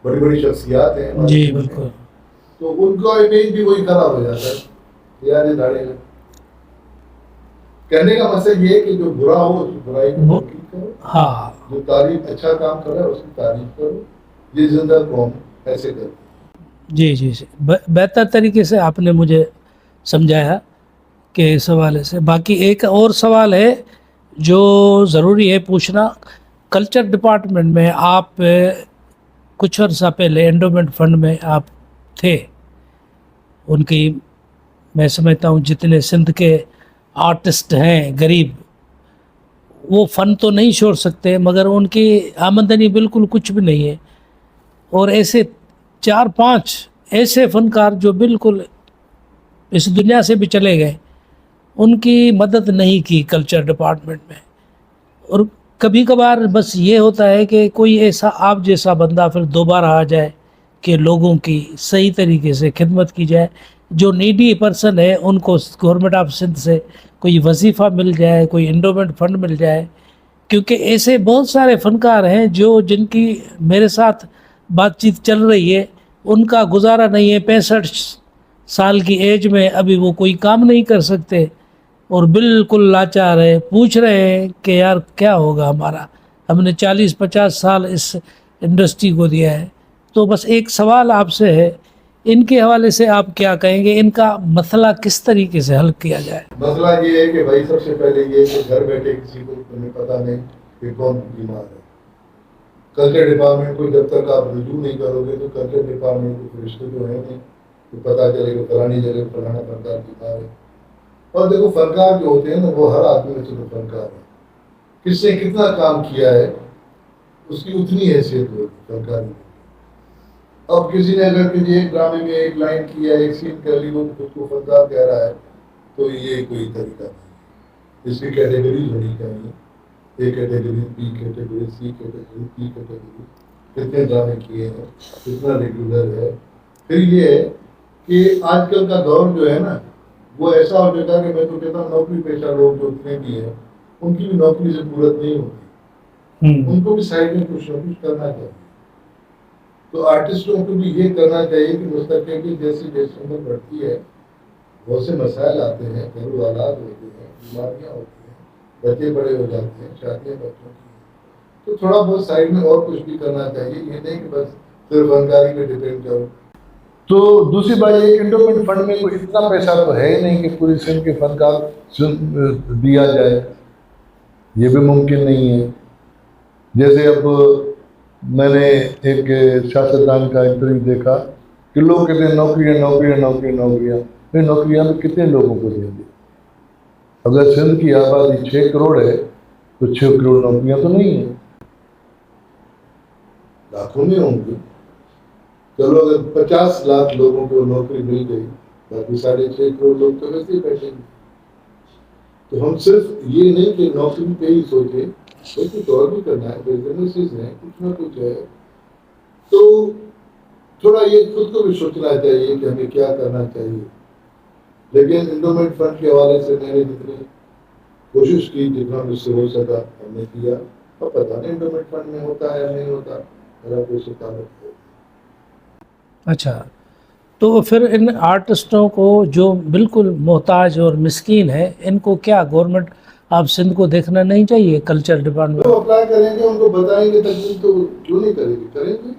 بڑی بڑی شخصیات ہیں. جی بالکل. تو ان کا امیج بھی وہی خراب ہو جاتا ہے یار یہ دھاڑے لے. کہنے کا مقصد یہ ہے کہ جو برا ہو اس برائی کو تنقید کرو. ہاں, جو تعریف اچھا کام کر رہا ہے اس کی تعریف کرو. یہ زندہ قوم ایسے کرتی. جی جی جی, بہتر طریقے سے آپ نے مجھے سمجھایا کہ اس حوالے سے. باقی ایک اور سوال ہے جو ضروری ہے پوچھنا. کلچر ڈپارٹمنٹ میں آپ کچھ عرصہ پہلے انڈومنٹ فنڈ میں آپ تھے. ان کی میں سمجھتا ہوں جتنے سندھ کے آرٹسٹ ہیں غریب, وہ فن تو نہیں چھوڑ سکتے مگر ان کی آمدنی بالکل کچھ بھی نہیں ہے. اور ایسے 4-5 ایسے فنکار جو بالکل اس دنیا سے بھی چلے گئے, ان کی مدد نہیں کی کلچر ڈپارٹمنٹ میں. اور کبھی کبھار بس یہ ہوتا ہے کہ کوئی ایسا آپ جیسا بندہ پھر دوبارہ آ جائے کہ لوگوں کی صحیح طریقے سے خدمت کی جائے. جو نیڈی پرسن ہے ان کو گورنمنٹ آف سندھ سے کوئی وظیفہ مل جائے, کوئی انڈومنٹ فنڈ مل جائے. کیونکہ ایسے بہت سارے فنکار ہیں جن کی میرے ساتھ بات چیت چل رہی ہے, ان کا گزارا نہیں ہے. 65 سال کی ایج میں ابھی وہ کوئی کام نہیں کر سکتے اور بالکل لاچار ہے. پوچھ رہے ہیں کہ یار کیا ہوگا ہمارا, ہم نے 40-50 سال اس انڈسٹری کو دیا ہے. تو بس ایک سوال آپ سے ہے, ان کے حوالے سے آپ کیا کہیں گے, ان کا مسئلہ کس طریقے سے حل کیا جائے؟ مسئلہ یہ ہے کہ بھائی سب سے پہلے یہ کہ گھر بیٹھے کسی کو تمہیں پتہ نہیں کہ کون بیمار ہے. کلچر ڈپارٹمنٹ کو جب تک آپ رجوع نہیں کرو گے تو کلچر ڈپارٹمنٹ کے فرشتے جو ہیں نہیں تو پتہ چلے کہ فلانی جگہ فلانا فنکار بیمار ہے. اور دیکھو فنکار جو ہوتے ہیں نا وہ ہر آدمی میں سے فنکار ہے. کس نے کتنا کام کیا ہے اس کی اتنی حیثیت ہوگی فنکار میں. اب کسی نے اگر کسی ایک ڈرامے میں ایک لائن کیا, ایک سین کر لی, وہ خود کو فنکار کہہ رہا ہے, تو یہ کوئی طریقہ نہیں. اس کی کیٹیگریز ہونی چاہیے. A category, B category, C category, P category, کتنے ڈرامے کیے ہیں, کتنا ریگولر ہے. پھر یہ ہے کہ آج کل کا دور جو ہے نا وہ ایسا ہو چکا کہ میں تو کہتا ہوں نوکری پیشہ لوگ جو اتنے بھی ہیں ان کی بھی نوکری سے پورت نہیں ہوتی. ان کو بھی سائڈ میں کچھ نہ کچھ کرنا چاہیے. تو آرٹسٹوں کو بھی یہ کرنا چاہیے کہ مستقبل کی جیسی جیسی عمر بڑھتی ہے بہت سے مسائل آتے ہیں, گھریلو حالات ہوتے ہیں, بیماریاں ہوتی ہیں, بچے بڑے ہو جاتے ہیں, شادیاں بچوں کی ہیں, تو تھوڑا بہت سائڈ میں اور کچھ بھی کرنا چاہیے. یہ نہیں کہ بس صرف فنکاری پہ ڈپینڈ کرو. تو دوسری بات یہ کہ انڈومنٹ فنڈ میں کوئی اتنا پیسہ تو ہے ہی نہیں کہ پوری سندھ کے فنکار دیا جائے. یہ بھی ممکن نہیں ہے. جیسے اب میں نے ایک سیاستدان کا انٹرویو دیکھا کہ لوگ کہتے ہیں نوکریاں نوکریاں نوکریاں نوکریاں. پھر نوکریاں بھی کتنے لوگوں کو دیں گے؟ اگر سندھ کی آبادی 6 کروڑ ہے تو 6 کروڑ نوکریاں تو نہیں ہیں, لاکھوں میں ہوں گی. چلو اگر 50 لاکھ لوگوں کو نوکری مل گئی, باقی 6.5 کروڑ لوگ تو ویسے ہی بیٹھیں گے. تو ہم صرف یہ نہیں کہ نوکری پہ ہی سوچیں, کچھ اور بھی کرنا ہے, بزنسز ہیں, کچھ نہ کچھ ہے. تو تھوڑا یہ خود کو بھی سوچنا چاہیے کہ ہمیں کیا کرنا چاہیے. لیکن انڈومنٹ فنڈ کے حوالے سے میں نے جتنی کوشش کی, جتنا مجھ سے ہو سکا ہم نے کیا. اور پتہ نہیں انڈومنٹ فنڈ میں ہوتا ہے یا نہیں ہوتا, میرا کوئی تعلق ہے. اچھا, تو پھر ان آرٹسٹوں کو جو بالکل محتاج اور مسکین ہے, ان کو کیا گورنمنٹ آف سندھ کو دیکھنا نہیں چاہیے؟ کلچر ڈپارٹمنٹ وہ اپلائی کریں گے, ان کو بتائیں گے, تقریب تو کیوں نہیں کریں گے, کریں گے.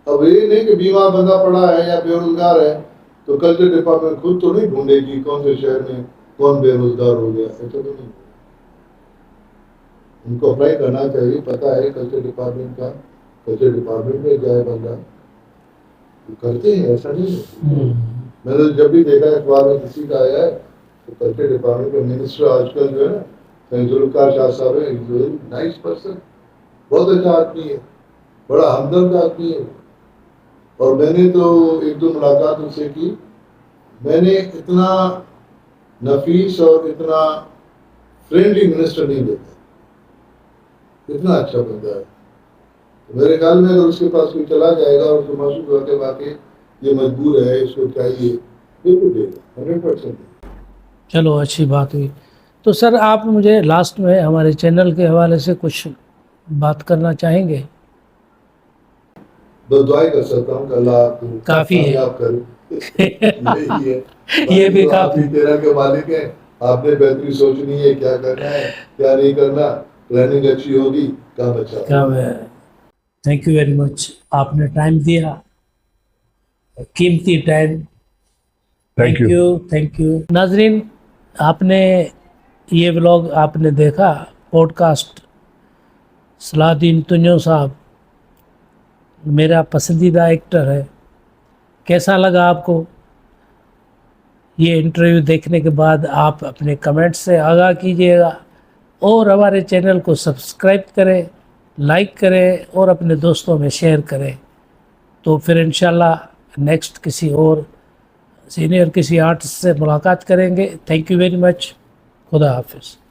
اب یہ نہیں کہ بیمار بندہ پڑا ہے یا بے روزگار ہے تو کلچر ڈپارٹمنٹ خود تو نہیں ڈھونڈے گی کون سے شہر میں کون بے روزگار ہو گیا, ایسا تو نہیں. ان کو اپلائی کرنا چاہیے. پتہ ہے کلچر ڈپارٹمنٹ کا, کلچر ڈپارٹمنٹ میں جائے بندہ, کرتے ہیں, ایسا نہیں ہے. میں نے جب بھی دیکھا اخبار میں کسی کا آیا ہے تو کلچر ڈپارٹمنٹ کا منسٹر آج کل جو ہے نا ذوالفقار شاہ صاحب ہے, نائس پرسن, بہت اچھا آدمی ہے, بڑا ہمدرد آدمی ہے. اور میں نے تو 1-2 ملاقات ان سے کی, میں نے اتنا نفیس اور اتنا فرینڈلی منسٹر نہیں دیکھا. اتنا اچھا بندہ ہے. میرے خیال میں اگر اس کے پاس کوئی چلا جائے گا اور اس کو محسوس ہوا کہ واقعی یہ مجبور ہے, اس کو چاہیے, بالکل دے گا, 100%. چلو اچھی بات ہوئی. تو سر آپ مجھے لاسٹ میں ہمارے چینل کے حوالے سے کچھ بات کرنا چاہیں گے؟ بس دعائیں کر سکتا ہوں کہ اللہ آپ کو کافی ہے. کامیاب کرے. یہی ہے. یہ بھی کافی. تیرا کے مالک ہیں, آپ نے بہتری سوچنی ہے, کیا کرنا ہے کیا نہیں کرنا, پلاننگ اچھی ہوگی, کام اچھا. کام ہے. تھینک یو ویری مچ, آپ نے ٹائم دیا, قیمتی ٹائم. Thank you. ناظرین, آپ نے یہ ولاگ آپ نے دیکھا, پوڈ کاسٹ صلاح الدین تنجو صاحب میرا پسندیدہ ایکٹر ہے. کیسا لگا آپ کو؟ یہ انٹرویو دیکھنے کے بعد آپ اپنے کمنٹ سے آگاہ کیجیے گا, اور ہمارے چینل کو سبسکرائب کریں, لائک کریں اور اپنے دوستوں میں شیئر کریں. تو پھر انشاءاللہ نیکسٹ کسی اور سینئر کسی آرٹسٹ سے ملاقات کریں گے. Thank you very much. خدا حافظ.